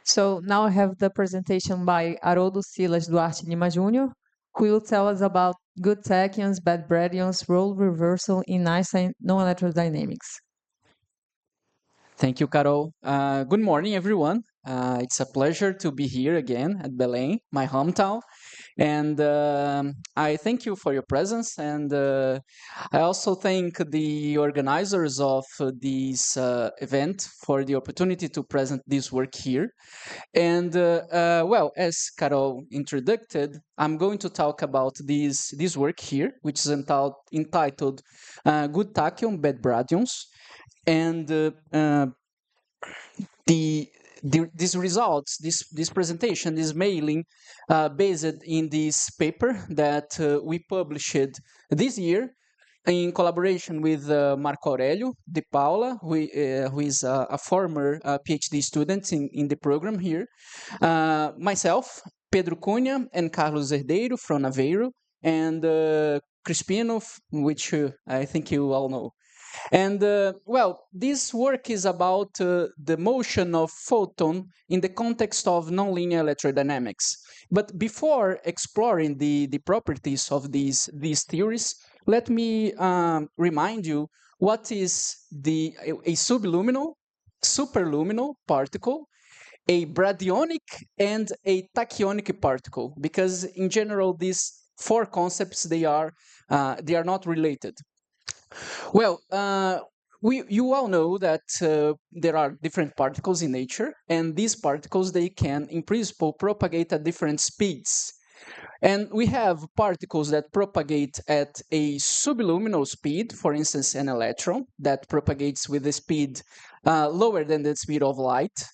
So now I have the presentation by Haroldo Silas Duarte Lima Jr., who will tell us about good tachyons, bad bradyons, role reversal in Einstein-nonlinear-electrodynamics. Thank you, Carol. Good morning, everyone. It's a pleasure to be here again at Belém, my hometown. And I thank you for your presence. And I also thank the organizers of this event for the opportunity to present this work here. And well, as Carol introduced, I'm going to talk about this work here, which is entitled Good Tachyon, Bad Bradyons. And these results, this presentation is mainly based in this paper that we published this year in collaboration with Marco Aurelio de Paula, who is a former PhD student in the program here, myself, Pedro Cunha, and Carlos Herdeiro from Aveiro, and Crispino, which I think you all know. And well, this work is about the motion of photon in the context of nonlinear electrodynamics. But before exploring the properties of these theories, let me remind you what is a subluminal, superluminal particle, a bradyonic, and a tachyonic particle, because in general these four concepts they are not related. Well, you all know that there are different particles in nature, and these particles, they can, in principle, propagate at different speeds. And we have particles that propagate at a subluminal speed, for instance, an electron that propagates with a speed lower than the speed of light.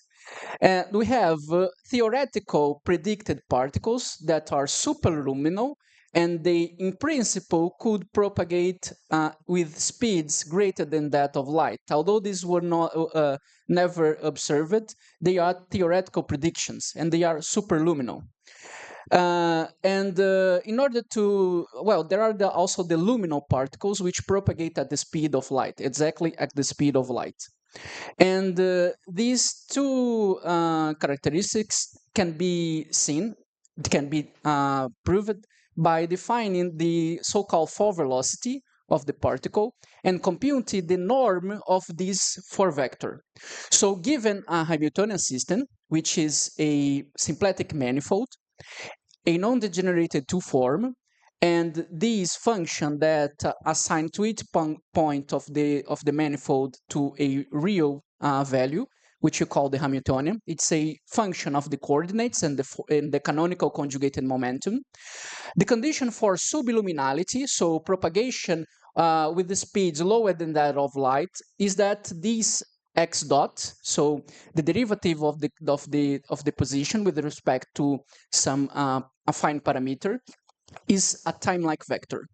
And we have theoretical predicted particles that are superluminal, and they, in principle, could propagate with speeds greater than that of light. Although these were never observed, they are theoretical predictions, and they are superluminal. And in order to, well, there are also the luminal particles which propagate at the speed of light, exactly at the speed of light. And these two characteristics can be seen, can be proved by defining the so-called Fall velocity of the particle and computing the norm of this four vector. So given a Hamiltonian system, which is a symplectic manifold, a non-degenerated two-form, and this function that assign to each point of the manifold to a real value, which you call the Hamiltonian. It's a function of the coordinates and the canonical conjugated momentum. The condition for subilluminality, so propagation with the speeds lower than that of light, is that these x dot, so the derivative of the position with respect to some affine parameter, is a time-like vector.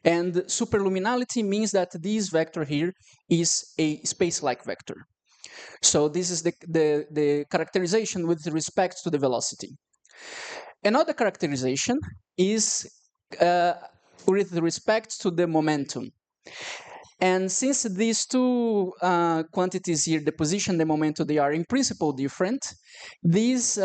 And superluminality means that this vector here is a space-like vector. So this is the characterization with respect to the velocity. Another characterization is with respect to the momentum. And since these two quantities here, the position, the momentum, they are in principle different, these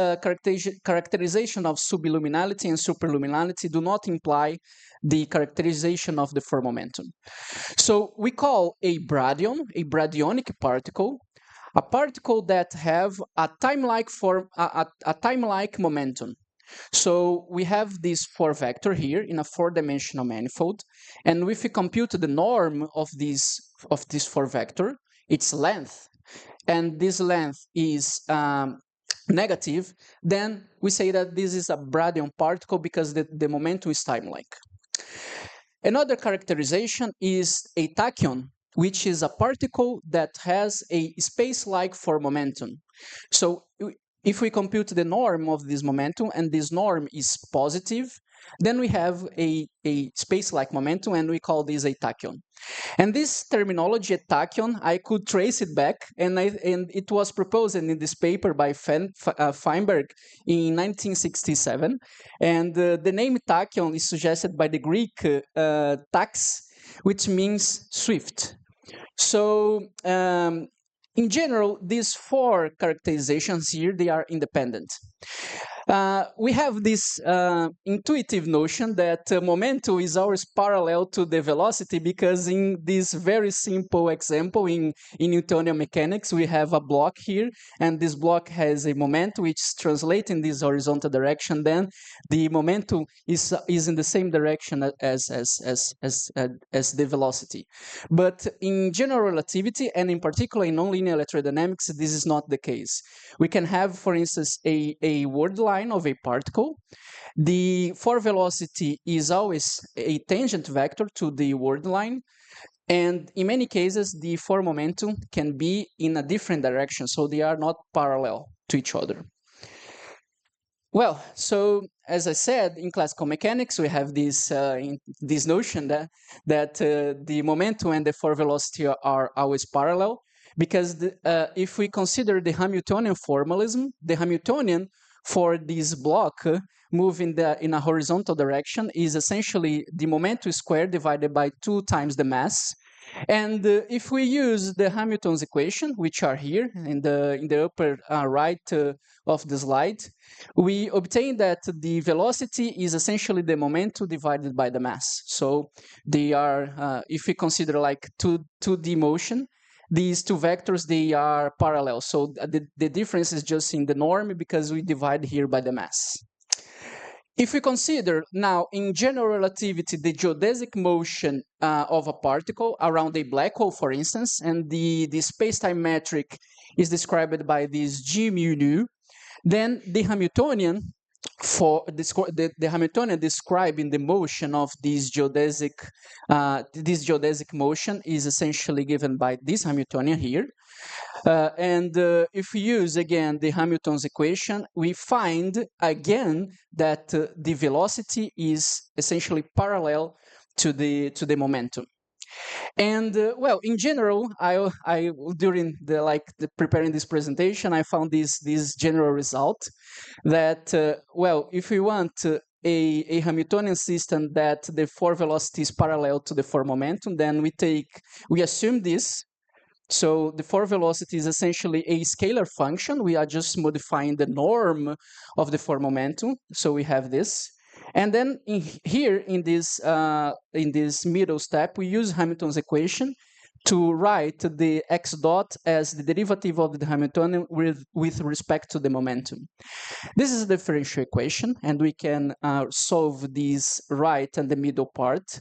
characterization of subilluminality and superluminality do not imply the characterization of the four momentum. So we call a bradyon, a bradyonic particle, a particle that have a time-like form, a time-like momentum. So we have this four vector here in a four-dimensional manifold, and if we compute the norm of this four vector, its length, and this length is negative, then we say that this is a bradyon particle because the momentum is time-like. Another characterization is a tachyon, which is a particle that has a space-like for momentum. So if we compute the norm of this momentum and this norm is positive, then we have a space-like momentum, and we call this a tachyon. And this terminology, a tachyon, I could trace it back, and it was proposed in this paper by Feinberg in 1967. And the name tachyon is suggested by the Greek tax, which means swift. So In general, these four characterizations here, they are independent. We have this intuitive notion that momentum is always parallel to the velocity, because in this very simple example in Newtonian mechanics, we have a block here, and this block has a momentum which translates in this horizontal direction. Then the momentum is in the same direction as the velocity. But in general relativity, and in particular in nonlinear electrodynamics, this is not the case. We can have, for instance, a word line of a particle. The for velocity is always a tangent vector to the word line. And in many cases, the for momentum can be in a different direction, so they are not parallel to each other. Well, so as I said, in classical mechanics, we have this notion that the momentum and the for velocity are always parallel, because if we consider the Hamiltonian formalism, the Hamiltonian for this block moving in a horizontal direction is essentially the momentum squared divided by 2 times the mass. And if we use the Hamilton's equation, which are here in the upper right of the slide, we obtain that the velocity is essentially the momentum divided by the mass. So they are, if we consider like 2D motion, these two vectors, they are parallel. So the difference is just in the norm, because we divide here by the mass. If we consider now in general relativity the geodesic motion of a particle around a black hole, for instance, and the space-time metric is described by this g mu nu, then the Hamiltonian the Hamiltonian describing the motion of this geodesic motion is essentially given by this Hamiltonian here. And if we use again the Hamilton's equation, we find again that the velocity is essentially parallel to the momentum. And well, in general, I during preparing this presentation, I found this general result that well, if we want a Hamiltonian system that the for velocity is parallel to the for momentum, then we assume this. So the for velocity is essentially a scalar function. We are just modifying the norm of the for momentum. So we have this. And then here in this middle step, we use Hamilton's equation to write the x dot as the derivative of the Hamiltonian with respect to the momentum. This is a differential equation, and we can solve this right and the middle part.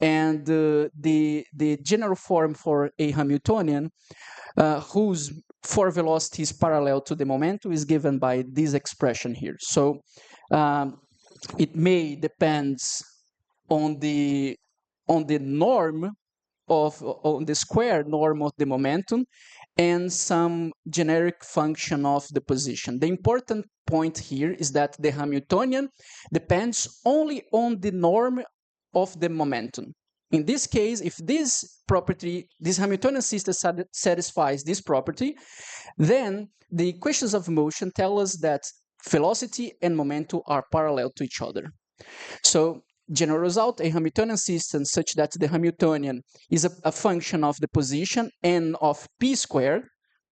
And the general form for a Hamiltonian whose for velocity is parallel to the momentum is given by this expression here. So it may depends on the norm on the square norm of the momentum and some generic function of the position. The important point here is that the Hamiltonian depends only on the norm of the momentum. In this case, if this property, this Hamiltonian system satisfies this property, then the equations of motion tell us that velocity and momentum are parallel to each other. So general result, a Hamiltonian system such that the Hamiltonian is a function of the position and of p squared,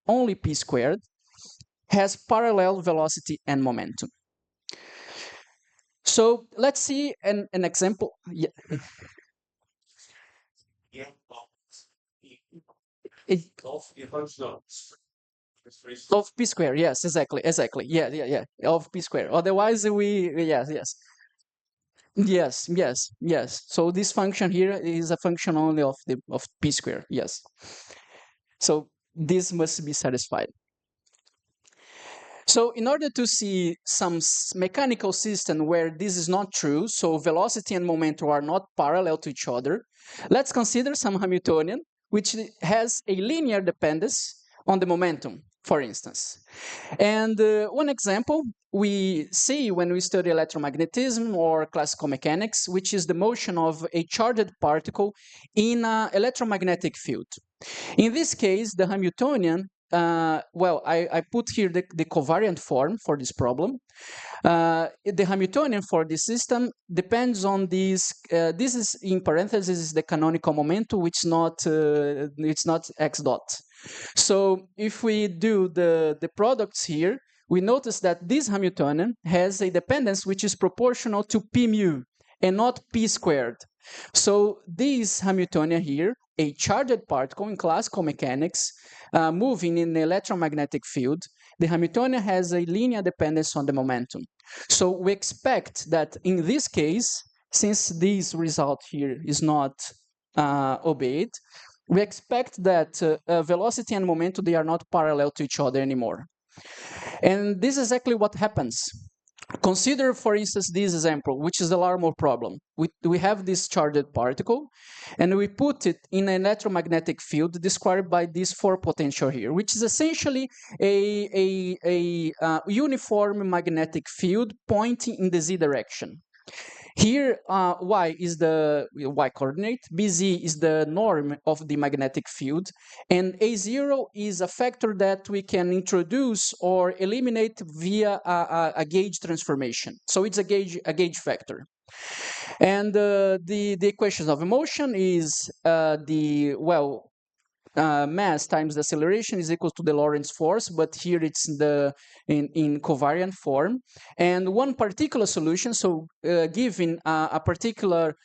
only p squared, has parallel velocity and momentum. So let's see an example. Yeah. Of p squared, yes, exactly. Yeah. Of p squared. Otherwise, yes. So this function here is a function only of p squared. Yes. So this must be satisfied. So in order to see some mechanical system where this is not true, so velocity and momentum are not parallel to each other, let's consider some Hamiltonian which has a linear dependence on the momentum, for instance. And one example we see when we study electromagnetism or classical mechanics, which is the motion of a charged particle in an electromagnetic field. In this case, the Hamiltonian, well, I put here the covariant form for this problem. The Hamiltonian for this system depends on this. This is in parentheses the canonical momentum, which it's not x dot. So if we do the products here, we notice that this Hamiltonian has a dependence which is proportional to p mu and not p squared. So this Hamiltonian here, a charged particle in classical mechanics, moving in the electromagnetic field, the Hamiltonian has a linear dependence on the momentum. So we expect that in this case, since this result here is not obeyed, we expect that velocity and momentum, they are not parallel to each other anymore. And this is exactly what happens. Consider, for instance, this example, which is the Larmor problem. We have this charged particle, and we put it in an electromagnetic field described by this 4 potential here, which is essentially a uniform magnetic field pointing in the z direction. Here, y is the y coordinate, bz is the norm of the magnetic field, and a0 is a factor that we can introduce or eliminate via a gauge transformation. So it's a gauge factor. And the equations of motion is mass times the acceleration is equal to the Lorentz force, but here it's in covariant form. And one particular solution, so given a particular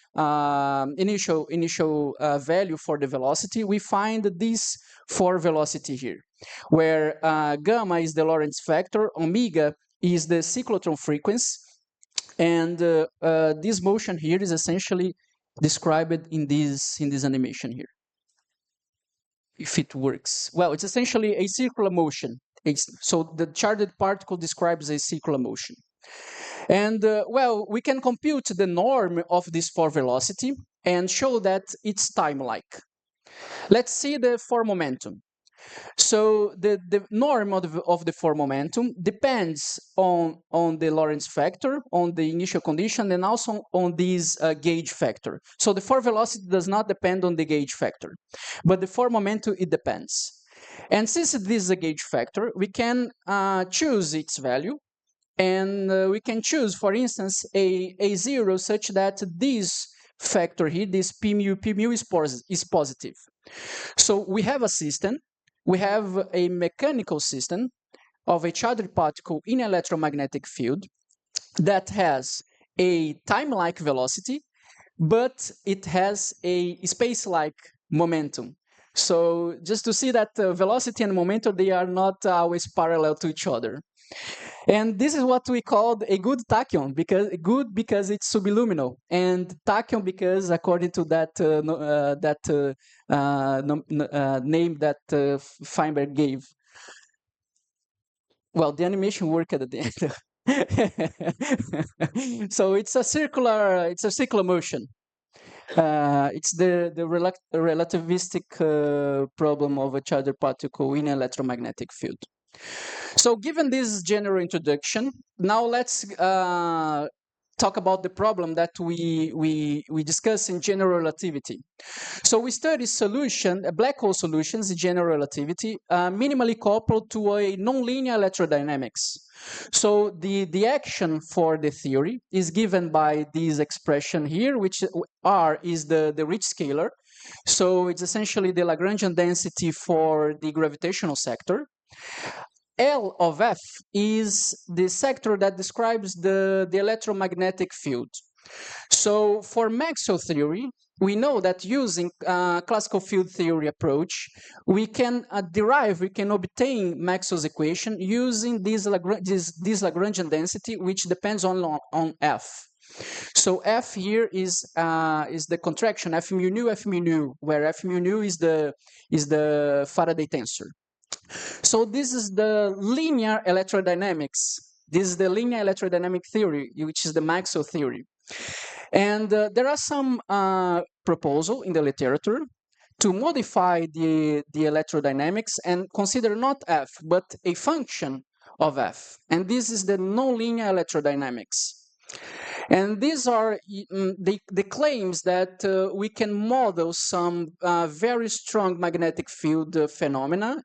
initial value for the velocity, we find this for velocity here, where gamma is the Lorentz factor, omega is the cyclotron frequency, and this motion here is essentially described in this animation here. If it works. Well, it's essentially a circular motion. So the charged particle describes a circular motion. And we can compute the norm of this for velocity and show that it's time-like. Let's see the for momentum. So the norm of the for momentum depends on the Lorentz factor, on the initial condition, and also on this gauge factor. So the for velocity does not depend on the gauge factor, but the for momentum, it depends. And since this is a gauge factor, we can choose its value, and we can choose, for instance, a zero such that this factor here, this p mu is positive. So we have a system. We have a mechanical system of a charged particle in an electromagnetic field that has a time-like velocity, but it has a space-like momentum. So just to see that velocity and momentum, they are not always parallel to each other. And this is what we called a good tachyon, because it's subliminal, and tachyon because according to that name that Feinberg gave. Well, the animation worked at the end. So it's a circular motion. It's the relativistic problem of a charged particle in an electromagnetic field. So given this general introduction, now let's talk about the problem that we discuss in general relativity. So we study black hole solutions in general relativity, minimally coupled to a nonlinear electrodynamics. So the action for the theory is given by this expression here, which R is the rich scalar. So it's essentially the Lagrangian density for the gravitational sector. L of F is the sector that describes the electromagnetic field. So for Maxwell theory, we know that using classical field theory approach, we can obtain Maxwell's equation using this Lagrangian density, which depends on F. So F here is the contraction F mu nu, where F mu nu is the Faraday tensor. So this is the linear electrodynamics. This is the linear electrodynamic theory, which is the Maxwell theory. And there are some proposals in the literature to modify the electrodynamics and consider not F, but a function of F. And this is the nonlinear electrodynamics. And these are the claims that we can model some very strong magnetic field phenomena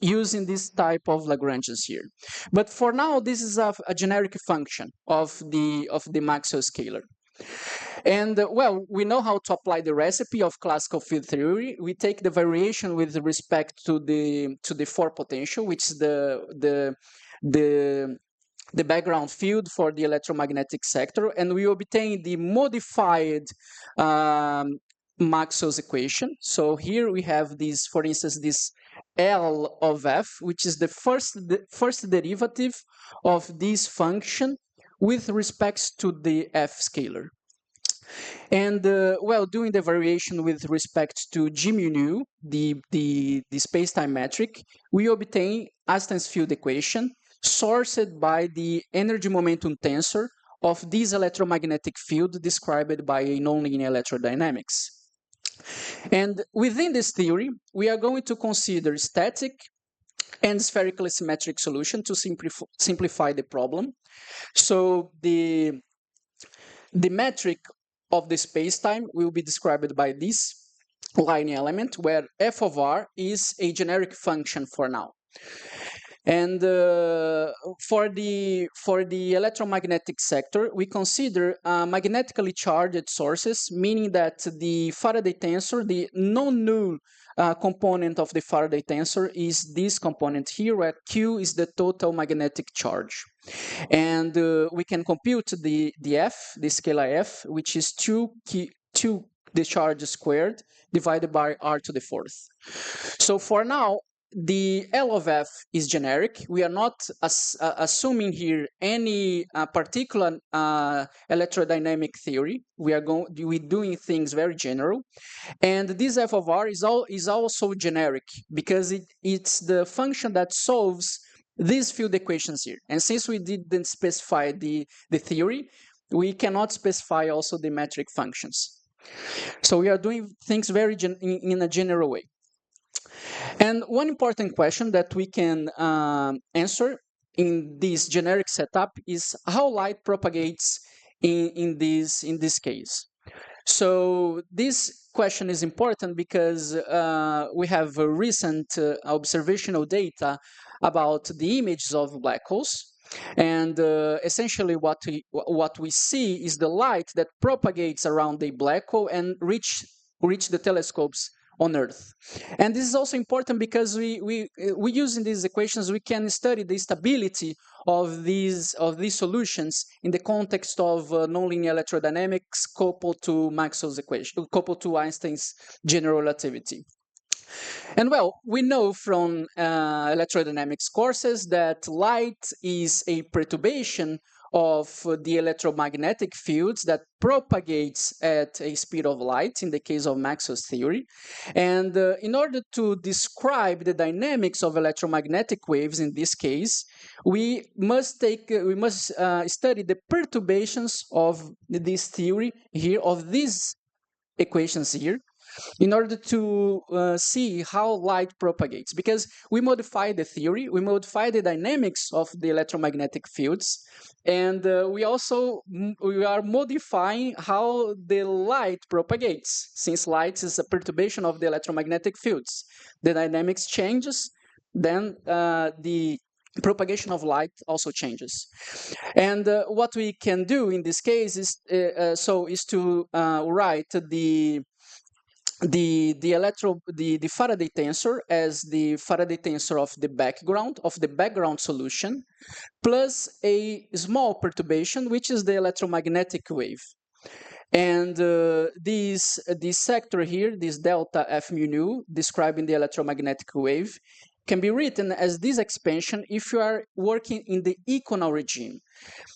using this type of Lagrangians here. But for now, this is a generic function of the Maxwell scalar. And well, we know how to apply the recipe of classical field theory. We take the variation with respect to the four potential, which is the background field for the electromagnetic sector, and we obtain the modified Maxwell's equation. So here we have this, for instance, this L of f, which is the first derivative of this function with respect to the f scalar. And well, doing the variation with respect to g mu nu, the space-time metric, we obtain Einstein's field equation sourced by the energy momentum tensor of this electromagnetic field described by a nonlinear electrodynamics. And within this theory, we are going to consider static and spherically symmetric solution to simplify the problem. So the metric of the space-time will be described by this line element, where f of r is a generic function for now. And for the electromagnetic sector, we consider magnetically charged sources, meaning that the Faraday tensor, the non-null component of the Faraday tensor, is this component here, where Q is the total magnetic charge. And we can compute the f, the scalar f, which is 2 the charge squared divided by r to the fourth. So for now, the L of f is generic. We are not assuming here any particular electrodynamic theory. We're doing things very general. And this f of r is also generic because it's the function that solves these field equations here. And since we didn't specify the theory, we cannot specify also the metric functions. So we are doing things very in a general way. And one important question that we can answer in this generic setup is how light propagates in this case. So this question is important because we have recent observational data about the images of black holes. And essentially what we see is the light that propagates around a black hole and reach the telescopes on Earth. And this is also important because we using these equations, we can study the stability of these solutions in the context of nonlinear electrodynamics coupled to Maxwell's equation, coupled to Einstein's general relativity. And well, we know from electrodynamics courses that light is a perturbation of the electromagnetic fields that propagates at a speed of light in the case of Maxwell's theory. And in order to describe the dynamics of electromagnetic waves in this case, we must study the perturbations of this theory here, of these equations here, in order to see how light propagates. Because we modify the theory, we modify the dynamics of the electromagnetic fields, and we are modifying how the light propagates. Since light is a perturbation of the electromagnetic fields, the dynamics changes, then the propagation of light also changes. And what we can do in this case is to write the Faraday tensor as the Faraday tensor of the background solution, plus a small perturbation, which is the electromagnetic wave. And this sector here, this delta f mu nu, describing the electromagnetic wave, can be written as this expansion if you are working in the equinal regime.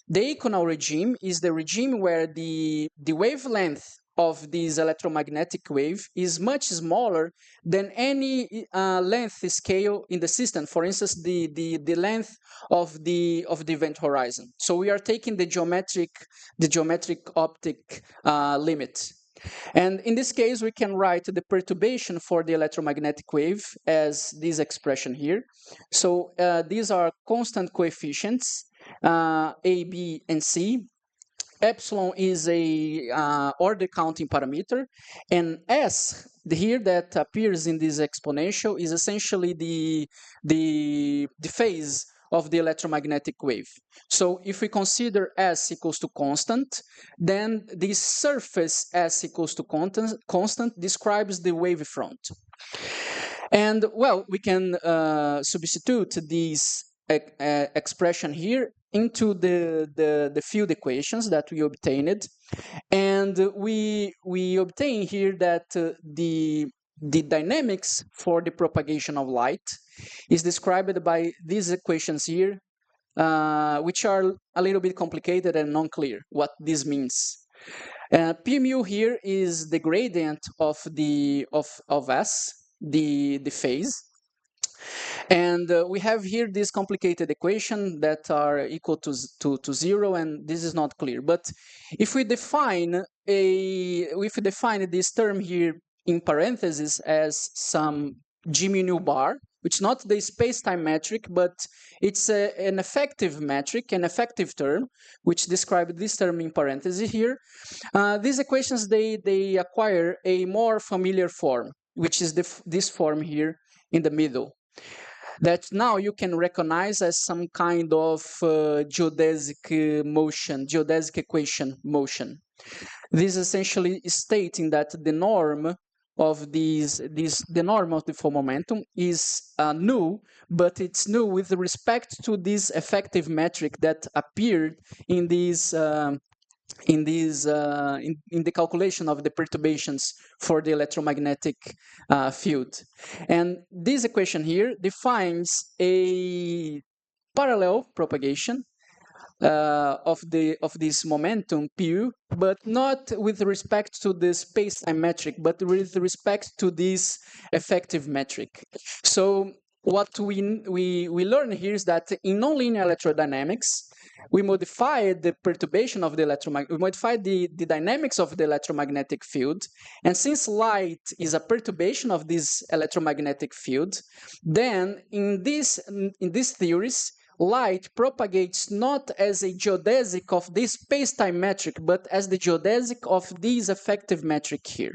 The equinal regime is the regime where the wavelength of this electromagnetic wave is much smaller than any length scale in the system. For instance, the length of the event horizon. So we are taking the geometric optic limit. And in this case, we can write the perturbation for the electromagnetic wave as this expression here. So these are constant coefficients, A, B, and C. Epsilon is a order counting parameter, and S here that appears in this exponential is essentially the phase of the electromagnetic wave. So if we consider S equals to constant, then this surface S equals to constant describes the wavefront. And well, we can substitute this expression here into the field equations that we obtained, and we obtain here that the dynamics for the propagation of light is described by these equations here, which are a little bit complicated and unclear what this means. P mu here is the gradient of S, the phase. And we have here this complicated equation that are equal to 0, and this is not clear. But if we define this term here in parentheses as some g mu nu bar, which is not the space-time metric, but it's an effective metric, an effective term, which describes this term in parentheses here. These equations, they acquire a more familiar form, which is this form here in the middle, that now you can recognize as some kind of geodesic motion, geodesic equation motion. This essentially is stating that the norm of the norm of the four momentum is null, but it's null with respect to this effective metric that appeared in this in the calculation of the perturbations for the electromagnetic field. And this equation here defines a parallel propagation of this momentum pu, but not with respect to the space-time metric, but with respect to this effective metric. So what we learn here is that in nonlinear electrodynamics, we modified the perturbation of the we modified the dynamics of the electromagnetic field, and since light is a perturbation of this electromagnetic field, then in these theories, light propagates not as a geodesic of this space-time metric, but as the geodesic of this effective metric here.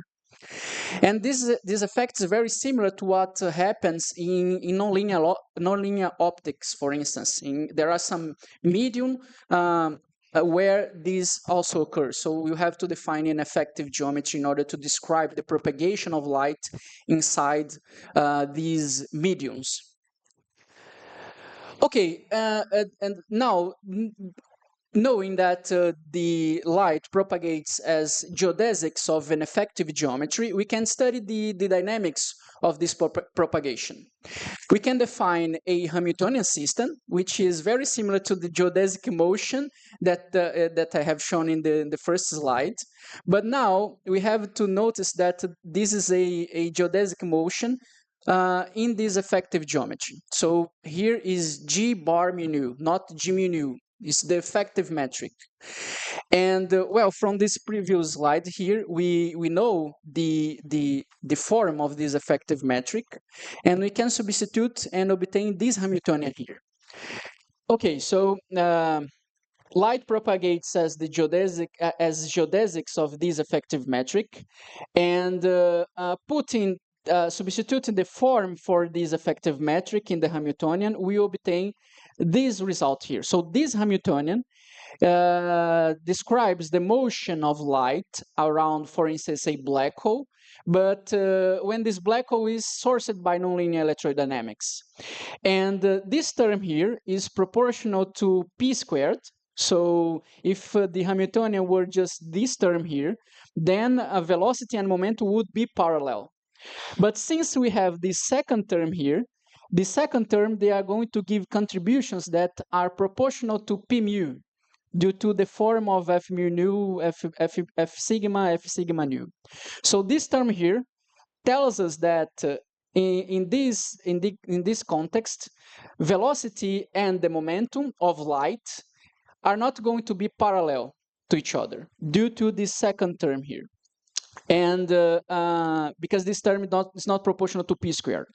And this effect is very similar to what happens in nonlinear optics, for instance. There are some medium where this also occurs. So you have to define an effective geometry in order to describe the propagation of light inside these mediums. Okay, and now, knowing that the light propagates as geodesics of an effective geometry, we can study the dynamics of this propagation. We can define a Hamiltonian system, which is very similar to the geodesic motion that I have shown in the first slide. But now we have to notice that this is a geodesic motion in this effective geometry. So here is G bar mu nu, not G mu nu. It's the effective metric. And well, from this previous slide here, we know the form of this effective metric, and we can substitute and obtain this Hamiltonian here. Okay, so light propagates as the geodesics of this effective metric, and substituting the form for this effective metric in the Hamiltonian, we obtain this result here. So this Hamiltonian describes the motion of light around, for instance, a black hole, but when this black hole is sourced by nonlinear electrodynamics. And this term here is proportional to p squared. So if the Hamiltonian were just this term here, then velocity and momentum would be parallel. But since we have the second term here, the second term, they are going to give contributions that are proportional to p mu due to the form of f mu nu, f sigma nu. So this term here tells us that in this context, velocity and the momentum of light are not going to be parallel to each other due to this second term here. And because this term is not proportional to p squared.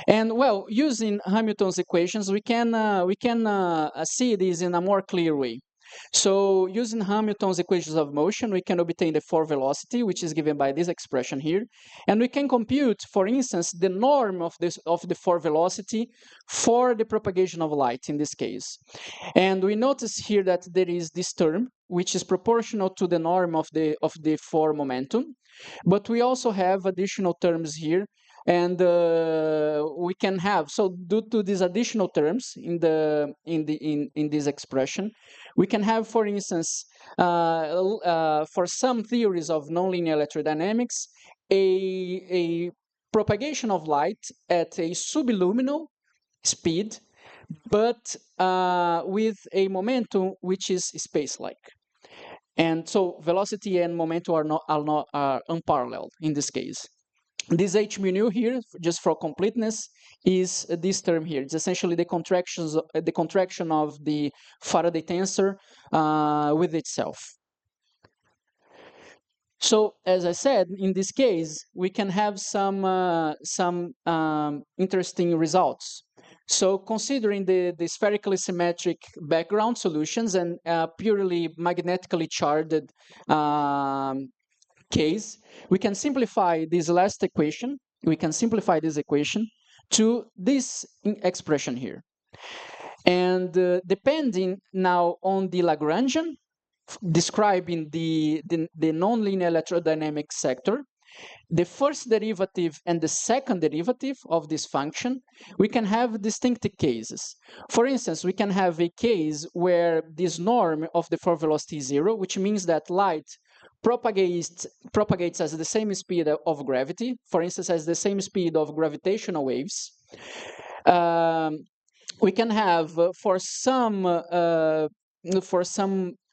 And well, using Hamilton's equations, we can see this in a more clear way. So using Hamilton's equations of motion, we can obtain the force velocity, which is given by this expression here. And we can compute, for instance, the norm of the force velocity for the propagation of light in this case. And we notice here that there is this term, which is proportional to the norm of the force momentum. But we also have additional terms here, and we can have, so due to these additional terms in this expression, we can have, for instance, for some theories of nonlinear electrodynamics, a propagation of light at a subluminal speed, but with a momentum which is space-like. And so velocity and momentum are unparalleled in this case. This h mu nu here, just for completeness, is this term here. It's essentially the contraction of the Faraday tensor with itself. So, as I said, in this case, we can have some interesting results. So, considering the spherically symmetric background solutions and purely magnetically charged case, we can simplify this last equation. We can simplify this equation to this expression here. And depending now on the Lagrangian, describing the nonlinear electrodynamic sector, the first derivative and the second derivative of this function, we can have distinct cases. For instance, we can have a case where this norm of the force velocity is 0, which means that light propagates at the same speed of gravity, for instance, as the same speed of gravitational waves. We can have for some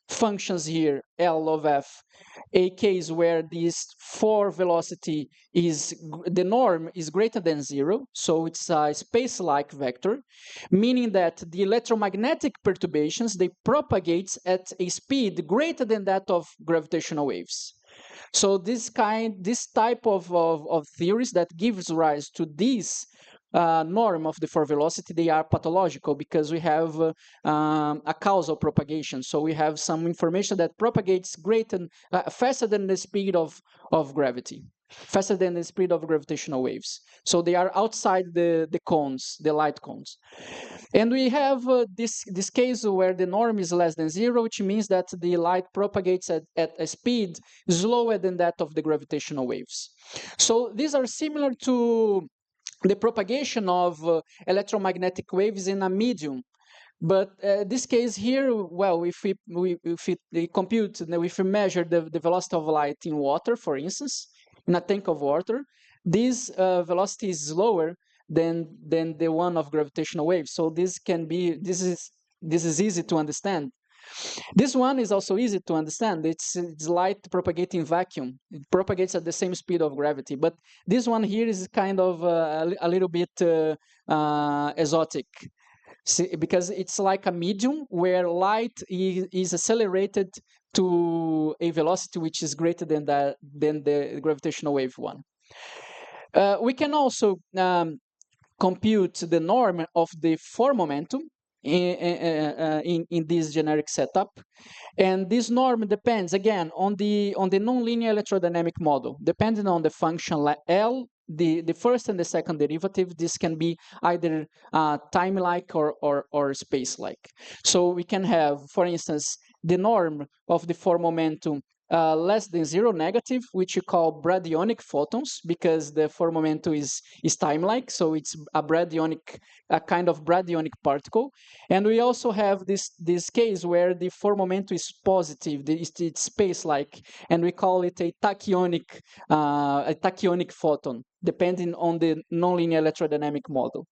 functions here, L of f, a case where this force velocity the norm is greater than 0, so it's a space-like vector, meaning that the electromagnetic perturbations, they propagate at a speed greater than that of gravitational waves. So this type of theories that gives rise to this norm of the force velocity, they are pathological because we have a causal propagation. So we have some information that propagates faster than the speed of gravity, faster than the speed of gravitational waves. So they are outside the cones, the light cones. And we have this case where the norm is less than 0, which means that the light propagates at a speed slower than that of the gravitational waves. So these are similar to the propagation of electromagnetic waves in a medium. But this case here, well, if we compute, if we measure the velocity of light in water, for instance, in a tank of water, this velocity is lower than the one of gravitational waves. So this is easy to understand. This one is also easy to understand. It's light propagating vacuum. It propagates at the same speed of gravity. But this one here is kind of a little bit exotic, because it's like a medium where light is accelerated to a velocity which is greater than the gravitational wave one. We can also compute the norm of the force momentum in this generic setup, and this norm depends again on the nonlinear electrodynamic model. Depending on the function L, the first and the second derivative, this can be either time-like or space-like. So we can have, for instance, the norm of the force momentum less than 0 negative, which you call bradyonic photons, because the force momentum is time-like, so it's a kind of bradyonic particle. And we also have this case where the force momentum is positive, it's space-like, and we call it a tachyonic photon, depending on the nonlinear electrodynamic model.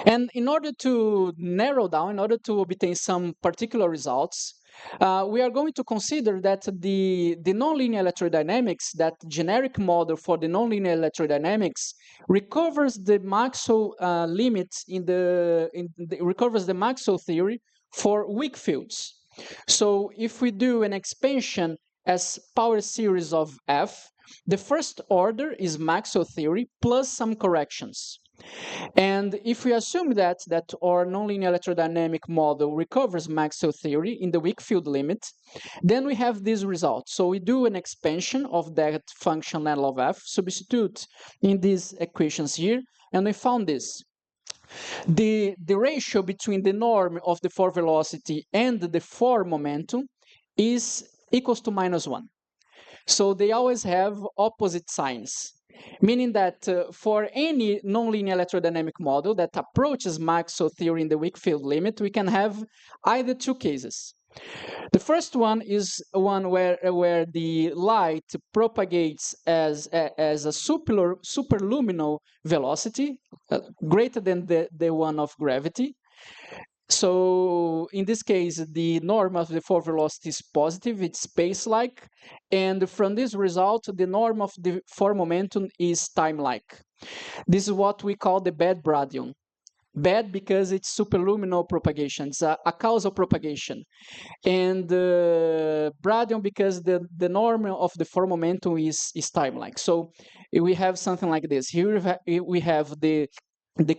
And in order to narrow down, in order to obtain some particular results, we are going to consider that the nonlinear electrodynamics, that generic model for the nonlinear electrodynamics, recovers the Maxwell limits recovers the Maxwell theory for weak fields. So if we do an expansion as power series of F, the first order is Maxwell theory plus some corrections. And if we assume that our nonlinear electrodynamic model recovers Maxwell theory in the weak field limit, then we have this result. So we do an expansion of that function L of f, substitute in these equations here, and we found this. The ratio between the norm of the forward velocity and the forward momentum is equals to -1. So they always have opposite signs, meaning that for any nonlinear electrodynamic model that approaches Maxwell theory in the weak field limit, we can have either two cases. The first one is one where the light propagates as a superluminal velocity, greater than the one of gravity. So in this case, the norm of the forward velocity is positive, it's space-like, and from this result, the norm of the forward momentum is time-like. This is what we call the bad baryon. Bad because it's superluminal propagation, it's a causal propagation. And baryon because the norm of the forward momentum is time-like. So we have something like this. Here we have the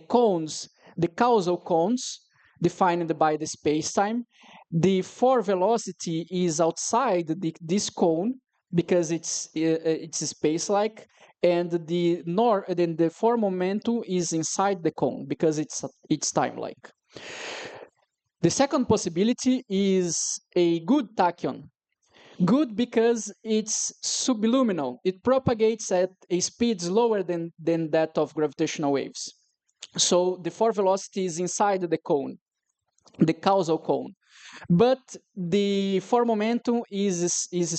cones, the causal cones, defined by the space-time. The forward velocity is outside this cone because it's space-like, and then the forward momentum is inside the cone because it's time-like. The second possibility is a good tachyon. Good because it's subluminal. It propagates at a speed lower than that of gravitational waves. So the forward velocity is inside the cone, the causal cone, but the forward momentum is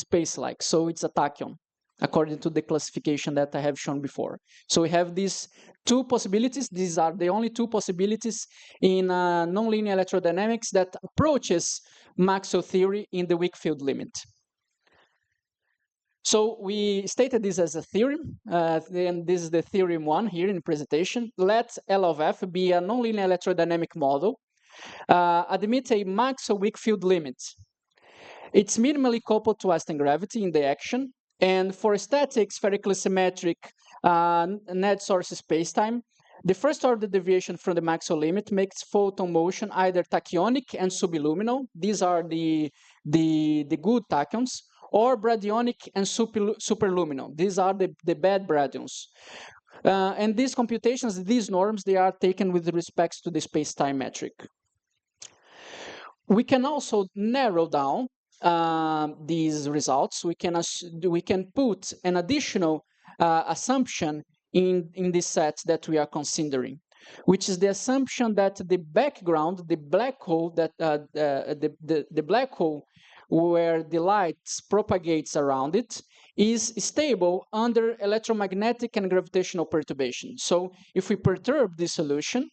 space-like, so it's a tachyon, according to the classification that I have shown before. So we have these two possibilities. These are the only two possibilities in nonlinear electrodynamics that approaches Maxwell theory in the weak field limit. So we stated this as a theorem, and this is the theorem 1 here in the presentation. Let L of f be a nonlinear electrodynamic model, admit a Maxwell weak field limit. It's minimally coupled to Einstein gravity in the action, and for static spherically symmetric net source spacetime, the first order deviation from the Maxwell limit makes photon motion either tachyonic and subluminal. These are the good tachyons, or bradyonic and superluminal. These are the bad bradyons. And these computations, these norms, they are taken with respect to the space-time metric. We can also narrow down these results. We can put an additional assumption in this set that we are considering, which is the assumption that the background, the black hole, that the black hole where the light propagates around it, is stable under electromagnetic and gravitational perturbation. So if we perturb this solution,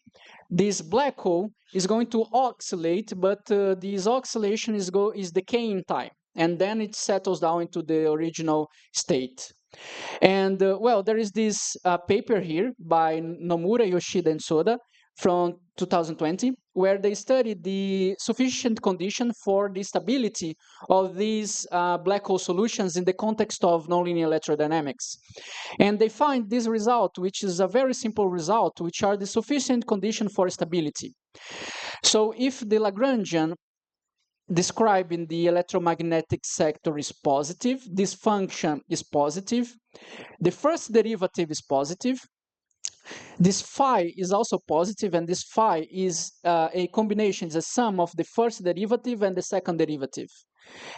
this black hole is going to oscillate, but this oscillation is decaying time, and then it settles down into the original state. And well, there is this paper here by Nomura, Yoshida, and Soda from 2020, where they studied the sufficient condition for the stability of these black hole solutions in the context of nonlinear electrodynamics. And they find this result, which is a very simple result, which are the sufficient condition for stability. So if the Lagrangian described in the electromagnetic sector is positive, this function is positive, the first derivative is positive, this phi is also positive, and this phi is a combination, it's a sum of the first derivative and the second derivative.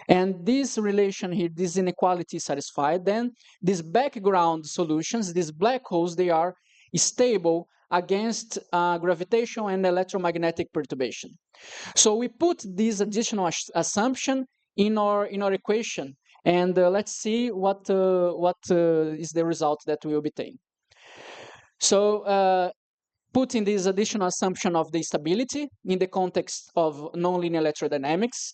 And this relation here, this inequality is satisfied, then these background solutions, these black holes, they are stable against gravitational and electromagnetic perturbation. So we put this additional assumption in our equation, and let's see what is the result that we obtain. So putting this additional assumption of the stability in the context of nonlinear electrodynamics,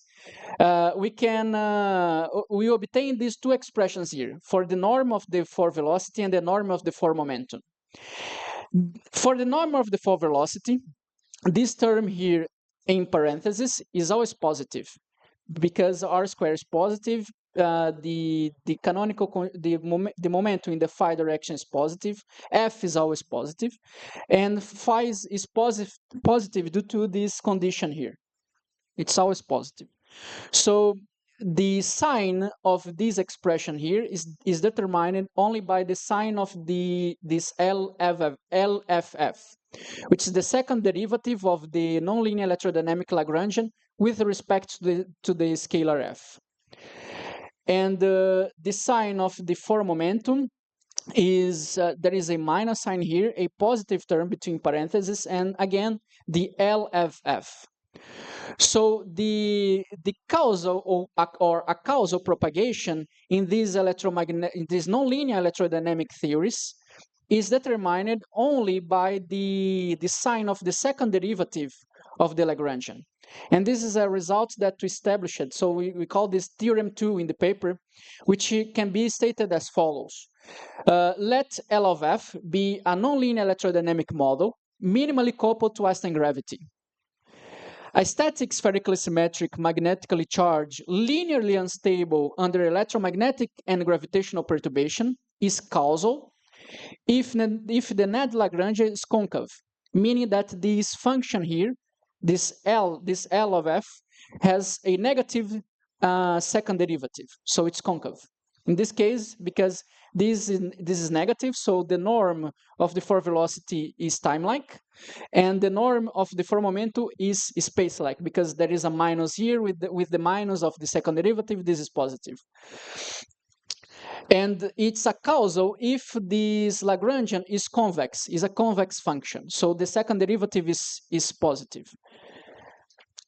we obtain these two expressions here for the norm of the forward velocity and the norm of the forward momentum. For the norm of the forward velocity, this term here in parentheses is always positive because r squared is positive, the canonical the momentum in the phi direction is positive, F is always positive, and phi is positive due to this condition here. It's always positive. So the sign of this expression here is determined only by the sign of this LFF, which is the second derivative of the nonlinear electrodynamic Lagrangian with respect to the scalar f. And the sign of the form momentum is there is a minus sign here, a positive term between parentheses, and again the LFF. So the causal or a causal propagation in these nonlinear electrodynamic theories is determined only by the sign of the second derivative of the Lagrangian. And this is a result that we established. So we call this theorem 2 in the paper, which can be stated as follows. Let L of F be a nonlinear electrodynamic model minimally coupled to Einstein gravity. A static spherically symmetric, magnetically charged, linearly unstable under electromagnetic and gravitational perturbation is causal if the net Lagrangian is concave, meaning that this function here, this L of F, has a negative second derivative, so it's concave. In this case, because this is negative, so the norm of the form velocity is time-like, and the norm of the form momentum is space-like, because there is a minus here with the minus of the second derivative. This is positive. And it's a causal if this Lagrangian is convex, is a convex function. So the second derivative is positive.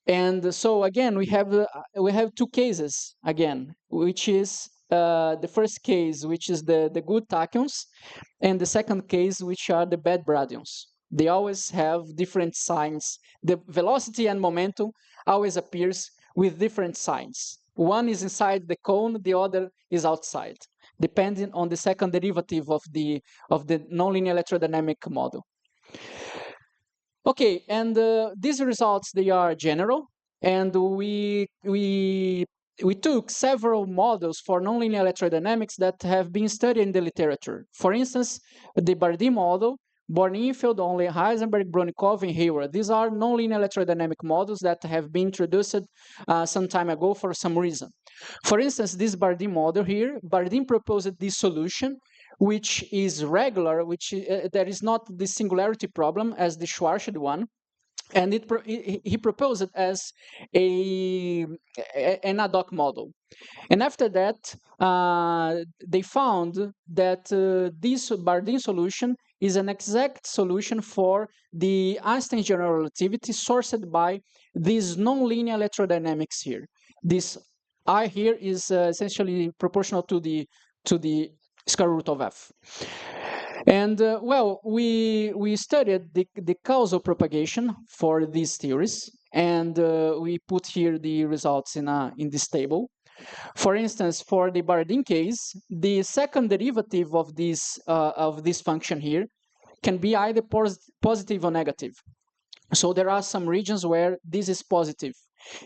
And so again, we have two cases again, which is the first case, which is the good tachyons, and the second case, which are the bad bradyons. They always have different signs. The velocity and momentum always appears with different signs. One is inside the cone, the other is outside, depending on the second derivative of the nonlinear electrodynamic model. Okay, and these results, they are general, and we took several models for nonlinear electrodynamics that have been studied in the literature. For instance, the Bardeen model, Born-Infeld, only Heisenberg, Bronikov, and Hayward. These are nonlinear electrodynamic models that have been introduced some time ago for some reason. For instance, this Bardeen model here, Bardeen proposed this solution, which is regular, which there is not the singularity problem as the Schwarzschild one, and he proposed it as an ad hoc model. And after that, they found that this Bardeen solution is an exact solution for the Einstein general relativity sourced by these nonlinear electrodynamics here. This I here is essentially proportional to the square root of f. And well, we studied the causal propagation for these theories, and we put here the results in this table. For instance, for the Bardeen case, the second derivative of this function here can be either positive or negative. So there are some regions where this is positive,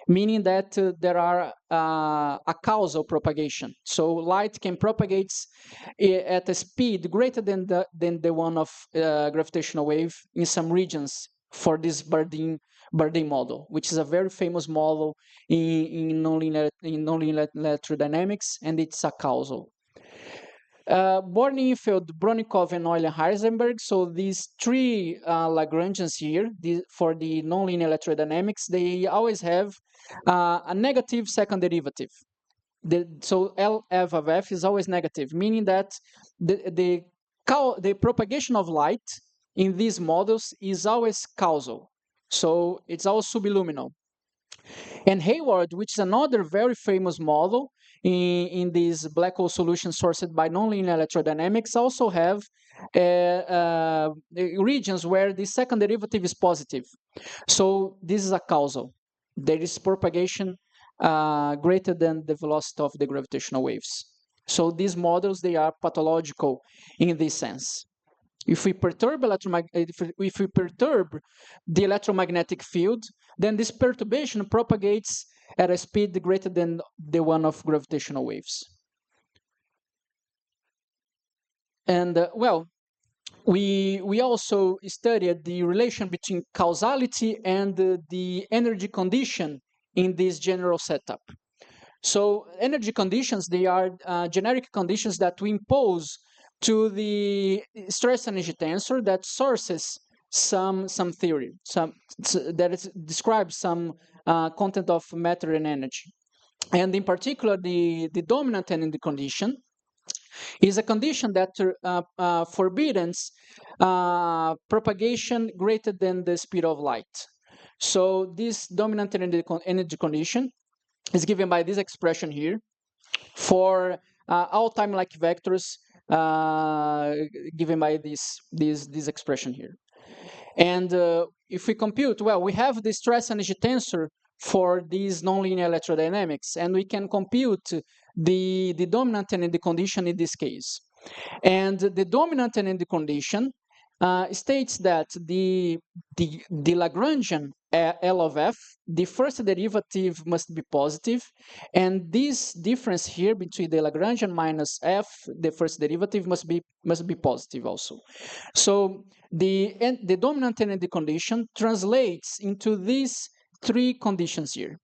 meaning that there are a causal propagation. So light can propagate at a speed greater than the one of gravitational wave in some regions for this Bardeen model, which is a very famous model in nonlinear electrodynamics, and it's a causal. Born-Infeld, Bronikov, and Euler-Heisenberg. So these three Lagrangians here for the nonlinear electrodynamics, they always have a negative second derivative. So LF of F is always negative, meaning that the propagation of light in these models is always causal. So it's always subliminal. And Hayward, which is another very famous model in these black hole solutions sourced by nonlinear electrodynamics, also have regions where the second derivative is positive. So this is a causal. There is propagation greater than the velocity of the gravitational waves. So these models, they are pathological in this sense. If we perturb the electromagnetic field, then this perturbation propagates at a speed greater than the one of gravitational waves. And well, we also studied the relation between causality and the energy condition in this general setup. So energy conditions, they are generic conditions that we impose to the stress energy tensor that sources some theory, that describes some content of matter and energy. And in particular, the dominant energy condition is a condition that forbids propagation greater than the speed of light. So this dominant energy condition is given by this expression here for all time-like vectors given by this expression here. And if we compute, well, we have the stress energy tensor for these nonlinear electrodynamics, and we can compute the dominant energy condition in this case. And the dominant energy condition states that the Lagrangian L of f, the first derivative must be positive, and this difference here between the Lagrangian minus f, the first derivative, must be positive also. So the dominant energy condition translates into these three conditions here.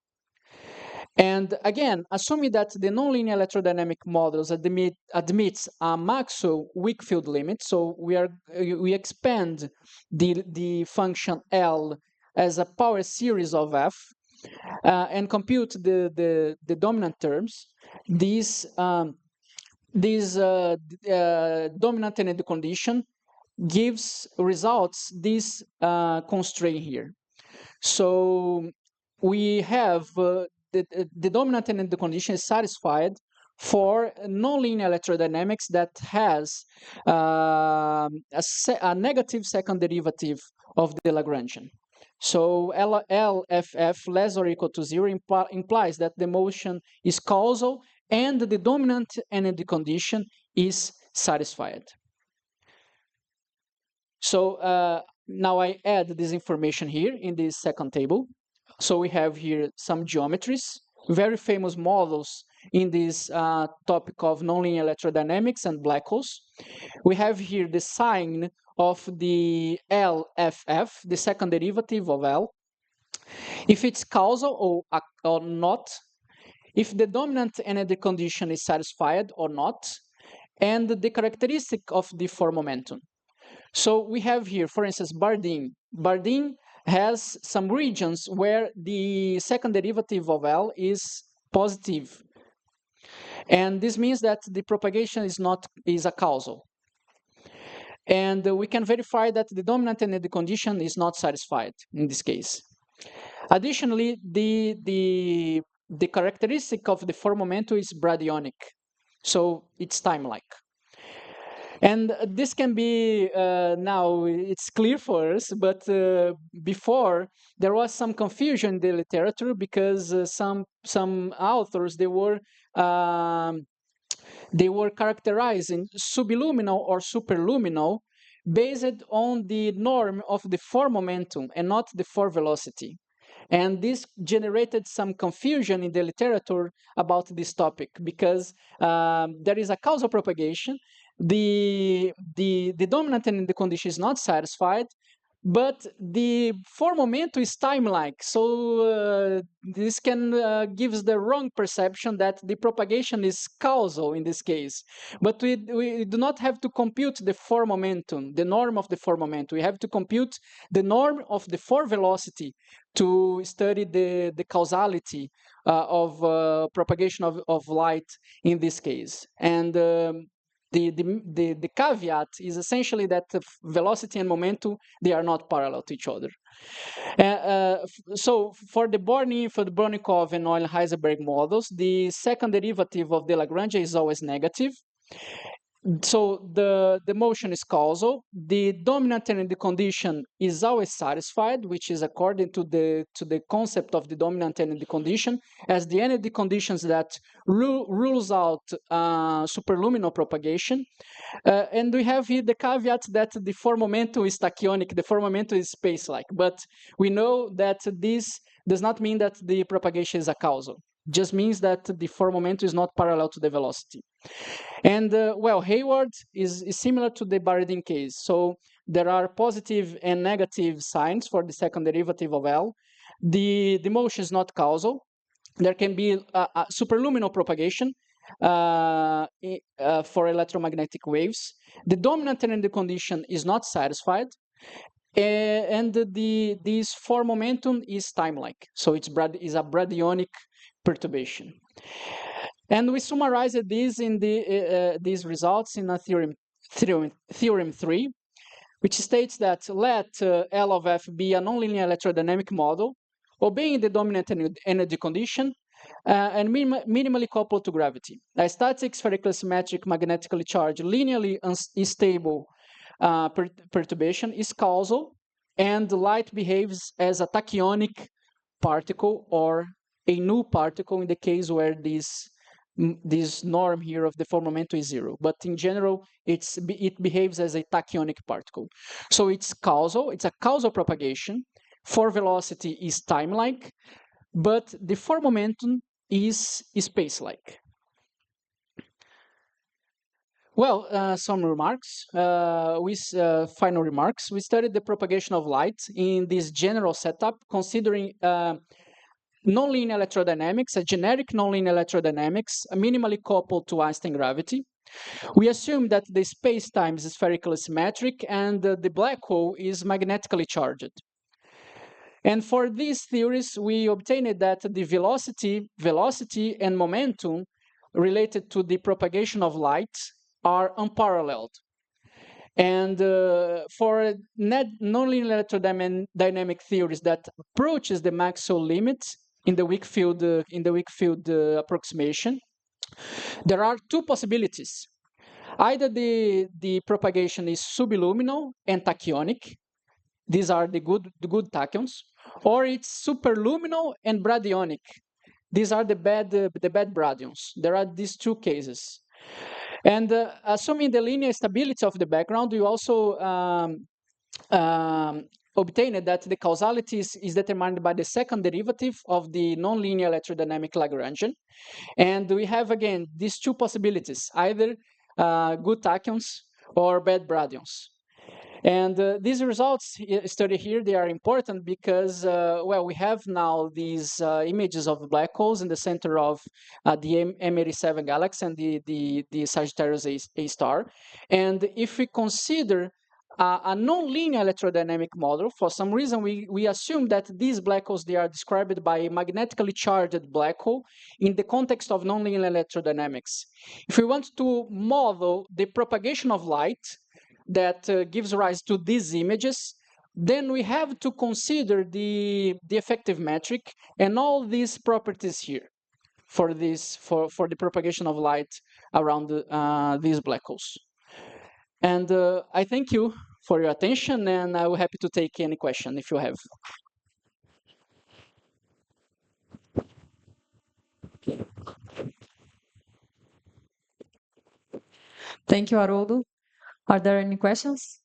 And again, assuming that the nonlinear electrodynamic models admits a Maxwell weak field limit, so we expand the function L as a power series of f and compute the dominant terms. This dominant energy condition gives results this constraint here. So we have the dominant energy condition is satisfied for nonlinear electrodynamics that has a negative second derivative of the Lagrangian. So LFF less or equal to 0 implies that the motion is causal and the dominant energy condition is satisfied. So now I add this information here in this second table. So we have here some geometries, very famous models in this topic of nonlinear electrodynamics and black holes. We have here the sign of the LFF, the second derivative of L. If it's causal or not, if the dominant energy condition is satisfied or not, and the characteristic of the four momentum. So we have here, for instance, Bardeen. Bardeen has some regions where the second derivative of L is positive. And this means that the propagation is a causal. And we can verify that the dominant energy condition is not satisfied in this case. Additionally, the characteristic of the four momentum is bradyonic. So it's time-like. And this can be, now it's clear for us, but before there was some confusion in the literature because some authors, they were characterizing subliminal or superluminal based on the norm of the four momentum and not the four velocity. And this generated some confusion in the literature about this topic because there is a causal propagation. The dominant energy condition is not satisfied, but the four momentum is time-like. So this can gives the wrong perception that the propagation is causal in this case. But we do not have to compute the four momentum, the norm of the four momentum. We have to compute the norm of the four velocity to study the causality of propagation of light in this case. And the caveat is essentially that velocity and momentum, they are not parallel to each other. So for the Bornikov and Euler-Heisenberg models, the second derivative of the Lagrangian is always negative. So the motion is causal. The dominant energy condition is always satisfied, which is according to the concept of the dominant energy condition, as the energy conditions that rules out superluminal propagation. And we have here the caveat that the form momentum is tachyonic, the form momentum is space-like. But we know that this does not mean that the propagation is a causal. It just means that the form momentum is not parallel to the velocity. And well, Hayward is similar to the Barradine case. So there are positive and negative signs for the second derivative of L. The motion is not causal. There can be a superluminal propagation for electromagnetic waves. The dominant energy condition is not satisfied. And this form momentum is time-like. So it's a bradyonic perturbation. And we summarized this in these results in a theorem 3, which states that let L of F be a nonlinear electrodynamic model, obeying the dominant energy condition, and minimally coupled to gravity. A static, spherically symmetric, magnetically charged, linearly unstable perturbation is causal, and light behaves as a tachyonic particle or a null particle in the case where this norm here of the form momentum is 0. But in general, it behaves as a tachyonic particle. So it's causal, it's a causal propagation. For velocity is time-like, but the form momentum is space-like. Well, some remarks. Final remarks. We studied the propagation of light in this general setup, considering nonlinear electrodynamics, a generic nonlinear electrodynamics, minimally coupled to Einstein gravity. We assume that the space-time is spherically symmetric and the black hole is magnetically charged. And for these theories, we obtained that the velocity and momentum related to the propagation of light are unparalleled. And for nonlinear electrodynamic theories that approaches the Maxwell limits in the weak field approximation, there are two possibilities. Either the propagation is subliminal and tachyonic. These are the good tachyons, or it's superluminal and bradyonic. These are the bad bradyons. There are these two cases. And assuming the linear stability of the background, you also obtained that the causality is determined by the second derivative of the nonlinear electrodynamic Lagrangian. And we have, again, these two possibilities, either good tachyons or bad bradyons. And these results studied here, they are important because, well, we have now these images of black holes in the center of the M87 galaxy and the Sagittarius A star. And if we consider a nonlinear electrodynamic model, for some reason, we assume that these black holes, they are described by a magnetically charged black hole in the context of nonlinear electrodynamics. If we want to model the propagation of light that gives rise to these images, then we have to consider the effective metric and all these properties here for the propagation of light around these black holes. And I thank you for your attention, and I'm happy to take any question if you have. Thank you, Haroldo. Are there any questions?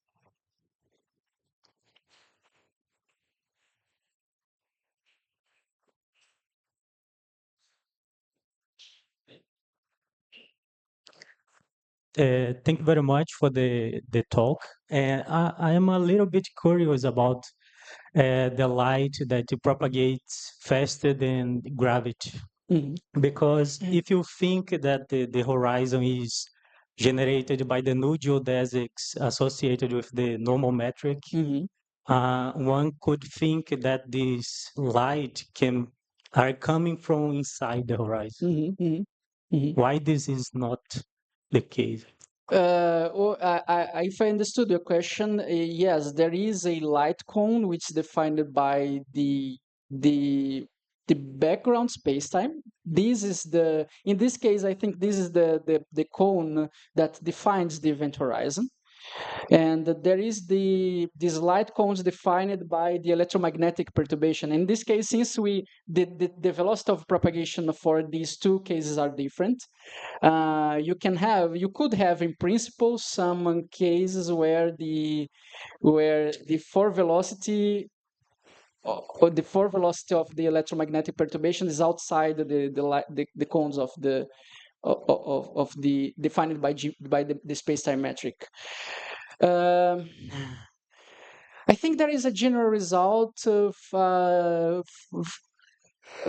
Thank you very much for the talk. I am a little bit curious about the light that propagates faster than gravity. Because if you think that the horizon is generated by the null geodesics associated with the normal metric, one could think that this light are coming from inside the horizon. Why this is not the case? If I understood your question, yes, there is a light cone which is defined by the background spacetime, this is in this case, I think this is the cone that defines the event horizon. And there is these light cones defined by the electromagnetic perturbation. In this case, since the velocity of propagation for these two cases are different, you could have in principle some cases where the forward velocity or the forward velocity of the electromagnetic perturbation is outside the cones of the defined by the space-time metric. I think there is a general result of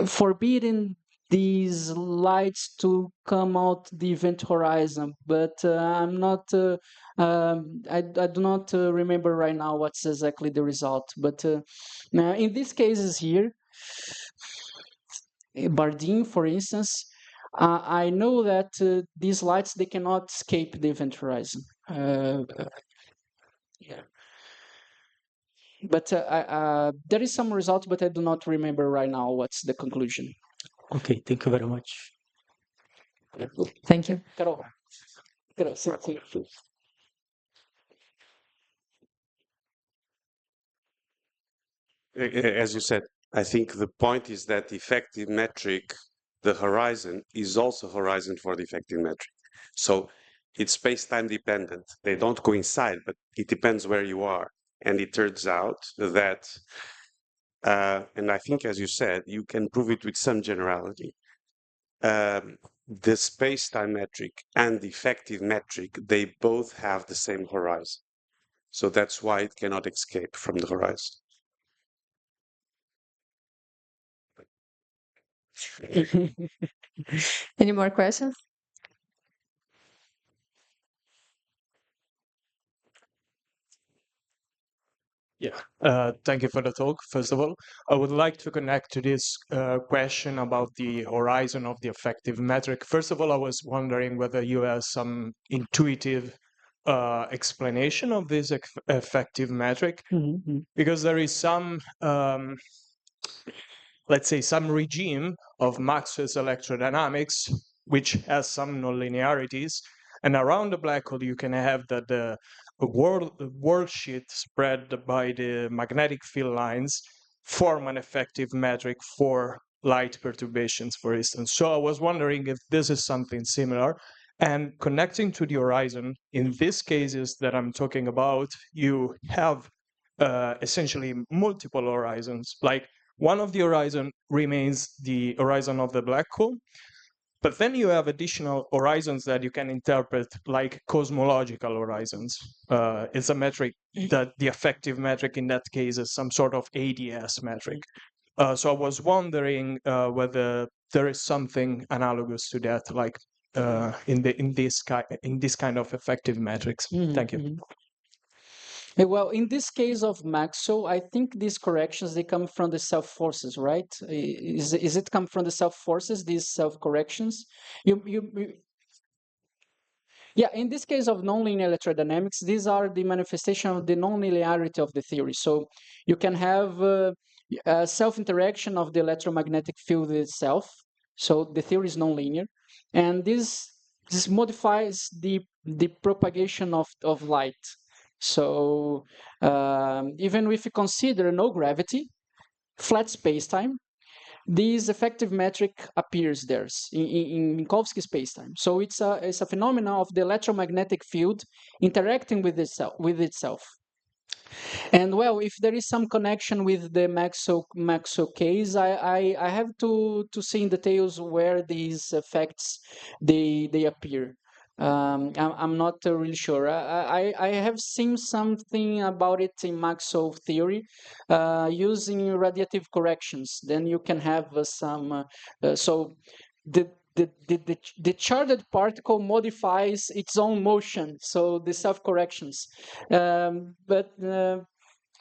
forbidding these lights to come out the event horizon, but I'm not. I do not remember right now what's exactly the result. But in these cases here, Bardeen, for instance, I know that these lights they cannot escape the event horizon. Yeah. But there is some result, but I do not remember right now what's the conclusion. Okay, thank you very much. Thank you. Carol, sit here, please. As you said, I think the point is that the effective metric, the horizon, is also horizon for the effective metric. So it's space-time dependent. They don't coincide, but it depends where you are. And it turns out that, and I think, as you said, you can prove it with some generality. The space-time metric and the effective metric, they both have the same horizon. So that's why it cannot escape from the horizon. Any more questions? Yeah, thank you for the talk. First of all, I would like to connect to this question about the horizon of the effective metric. First of all, I was wondering whether you have some intuitive explanation of this effective metric, because there is some, let's say, some regime of Maxwell's electrodynamics which has some nonlinearities, and around the black hole you can have that the world sheet spread by the magnetic field lines form an effective metric for light perturbations, for instance. So I was wondering if this is something similar. And connecting to the horizon, in these cases that I'm talking about, you have essentially multiple horizons. Like one of the horizon remains the horizon of the black hole, but then you have additional horizons that you can interpret like cosmological horizons. It's a metric that the effective metric in that case is some sort of ADS metric. So I was wondering whether there is something analogous to that, like in this kind of effective metrics. Thank you. Well, in this case of Maxwell, I think these corrections they come from the self forces, right? Is it come from the self forces? These self corrections, yeah. In this case of nonlinear electrodynamics, these are the manifestation of the nonlinearity of the theory. So you can have a self interaction of the electromagnetic field itself. So the theory is nonlinear, and this modifies the propagation of light. So even if you consider no gravity, flat spacetime, this effective metric appears there in Minkowski spacetime. So it's a phenomenon of the electromagnetic field interacting with itself. And well, if there is some connection with the Maxwell case, I have to see in details where these effects they appear. I'm not really sure. I have seen something about it in Maxwell theory using radiative corrections. Then you can have some. So the charged particle modifies its own motion, so the self corrections. But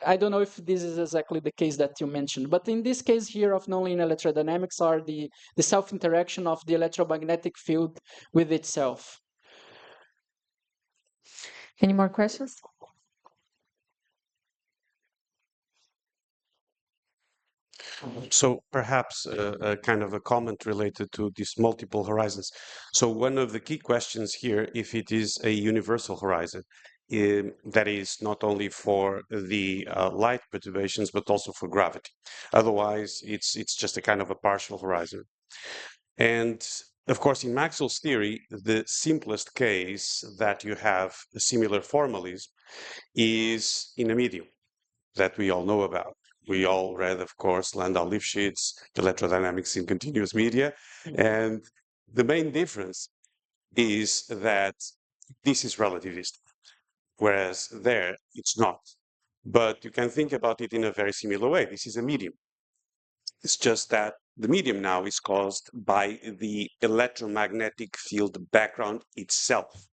I don't know if this is exactly the case that you mentioned, but in this case here of nonlinear electrodynamics are the self interaction of the electromagnetic field with itself. Any more questions? So perhaps a kind of a comment related to these multiple horizons. So one of the key questions here, if it is a universal horizon, that is not only for the light perturbations, but also for gravity. Otherwise, it's just a kind of a partial horizon. And of course, in Maxwell's theory, the simplest case that you have a similar formalism is in a medium that we all know about. We all read, of course, Landau-Lifshitz, electrodynamics in continuous media. And the main difference is that this is relativistic, whereas there it's not. But you can think about it in a very similar way. This is a medium. It's just that the medium now is caused by the electromagnetic field background itself.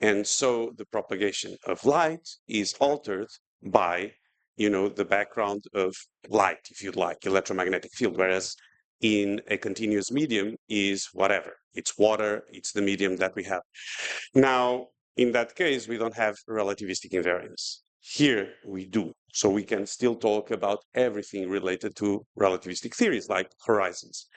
And so the propagation of light is altered by, the background of light, if you like, electromagnetic field, whereas in a continuous medium is whatever. It's water, it's the medium that we have. Now, in that case, we don't have relativistic invariance. Here we do. So we can still talk about everything related to relativistic theories like horizons.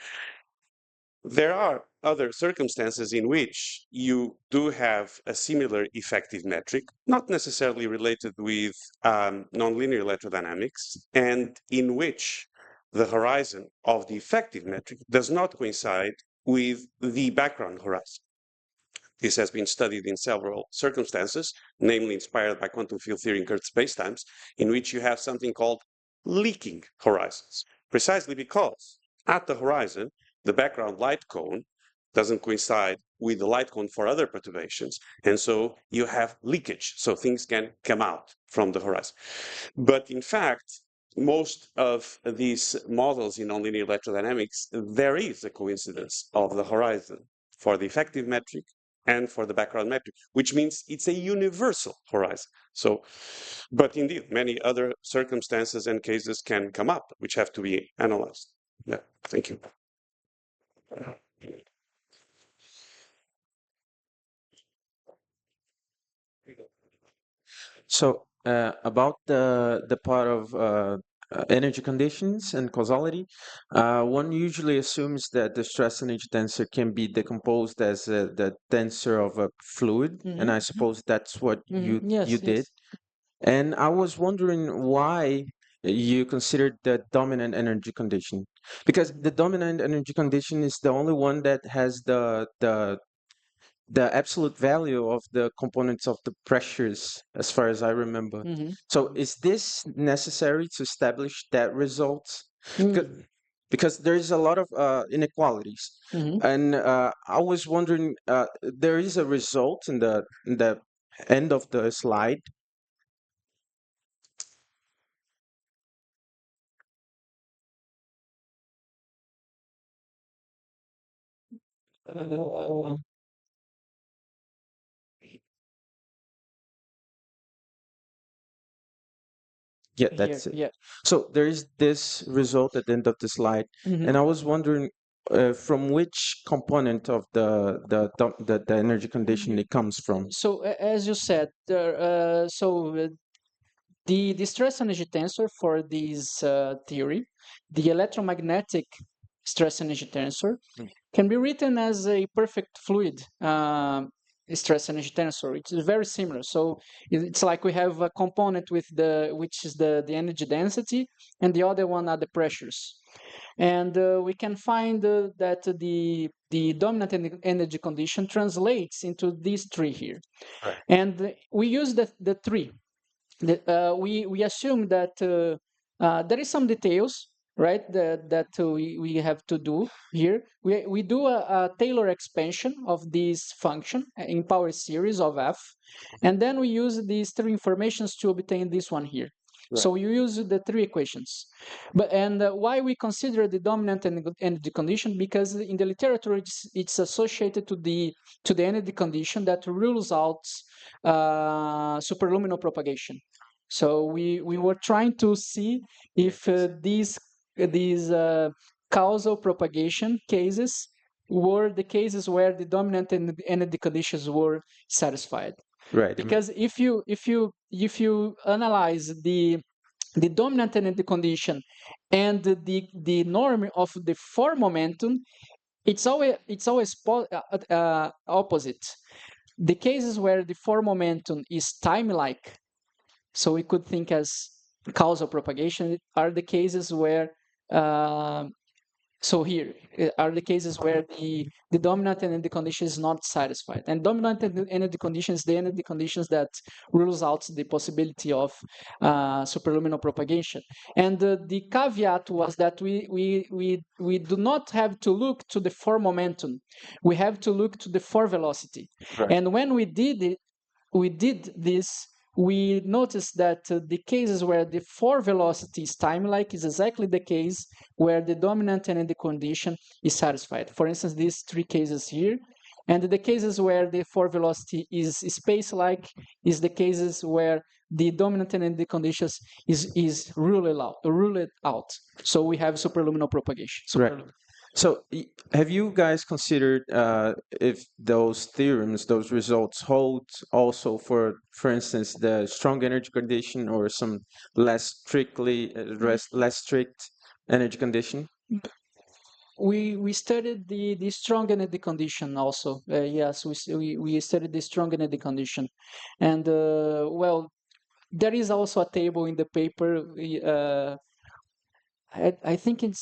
There are other circumstances in which you do have a similar effective metric, not necessarily related with nonlinear electrodynamics, and in which the horizon of the effective metric does not coincide with the background horizon. This has been studied in several circumstances, namely inspired by quantum field theory in curved spacetimes, in which you have something called leaking horizons, precisely because at the horizon, the background light cone doesn't coincide with the light cone for other perturbations, and so you have leakage, so things can come out from the horizon. But in fact, most of these models in nonlinear electrodynamics, there is a coincidence of the horizon for the effective metric and for the background metric, which means it's a universal horizon. So, but indeed, many other circumstances and cases can come up, which have to be analyzed. Yeah, thank you. So about the part of energy conditions and causality, one usually assumes that the stress energy tensor can be decomposed as the tensor of a fluid, and I suppose that's what you did. And I was wondering why you considered the dominant energy condition, because the dominant energy condition is the only one that has the absolute value of the components of the pressures, as far as I remember. So is this necessary to establish that result? Because there is a lot of inequalities. And I was wondering, there is a result in the end of the slide. Yeah, that's it. Yeah. So there is this result at the end of the slide, and I was wondering from which component of the energy condition it comes from. So as you said, the stress energy tensor for this theory, the electromagnetic stress energy tensor, can be written as a perfect fluid stress energy tensor. It's very similar. So it's like we have a component with which is the energy density, and the other one are the pressures. And we can find that the dominant energy condition translates into these three here. Right. And we use the three. We assume that there is some details, right, that we have to do here. We do a Taylor expansion of this function in power series of f, and then we use these three informations to obtain this one here. Right. So you use the three equations. And why we consider the dominant energy condition? Because in the literature it's associated to the energy condition that rules out superluminal propagation. So we were trying to see if these causal propagation cases were the cases where the dominant energy conditions were satisfied. Right. Because if you analyze the the dominant energy condition and the norm of the 4 momentum, it's always opposite. The cases where the 4 momentum is time-like, so we could think as causal propagation, are the cases where so here are the cases where the dominant energy condition is not satisfied. And dominant energy condition is the energy conditions that rules out the possibility of superluminal propagation. And the caveat was that we do not have to look to the 4 momentum. We have to look to the 4 velocity. Right. And when we did this, we noticed that the cases where the 4 velocity is time-like is exactly the case where the dominant energy condition is satisfied. For instance, these 3 cases here. And the cases where the 4 velocity is space-like is the cases where the dominant energy conditions is ruled out. So we have superluminal propagation. Right. So have you guys considered if those theorems, those results hold also for instance, the strong energy condition or some less strict energy condition? We studied the strong energy condition also. Yes, we studied the strong energy condition. And well, there is also a table in the paper. I think it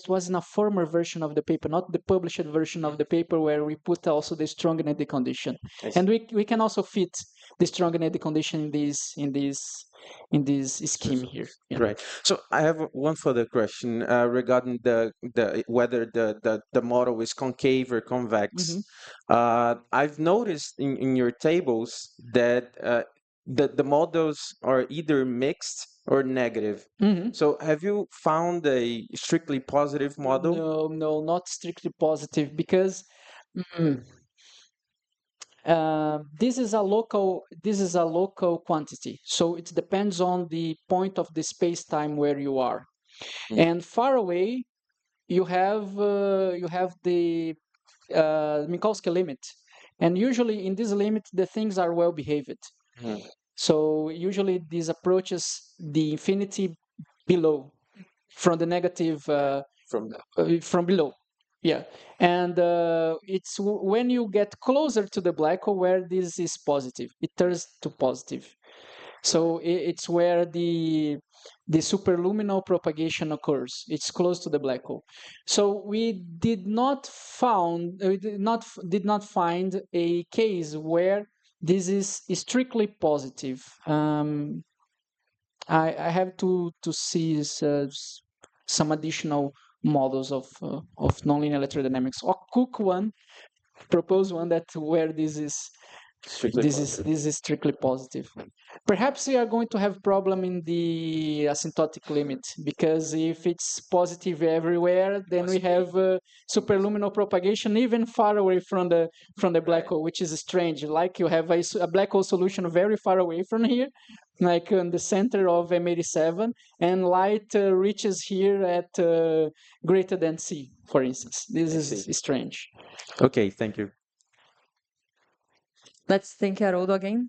was in a former version of the paper, not the published version of the paper, where we put also the strong energy condition, and we can also fit the strong energy condition in this scheme here. Yeah. Right. So I have one further question regarding the whether the model is concave or convex. I've noticed in your tables that the models are either mixed or negative. So have you found a strictly positive model? No, not strictly positive, because this is a local quantity, so it depends on the point of the space-time where you are. And far away, you have the Minkowski limit, and usually in this limit the things are well behaved. So usually this approaches the infinity below, from the negative from below. Yeah, and it's when you get closer to the black hole where this is positive. It turns to positive. So it's where the superluminal propagation occurs. It's close to the black hole. So we did not find a case where this is strictly positive. I have to see some additional models of nonlinear electrodynamics. Or Cook one, propose one that where this is strictly positive. Perhaps we are going to have problem in the asymptotic limit, because if it's positive everywhere, then we have superluminal propagation even far away from the black hole, which is strange. Like you have a black hole solution very far away from here, like in the center of M87, and light reaches here at greater than C, for instance. This is strange. Okay, thank you. Let's thank Haroldo again.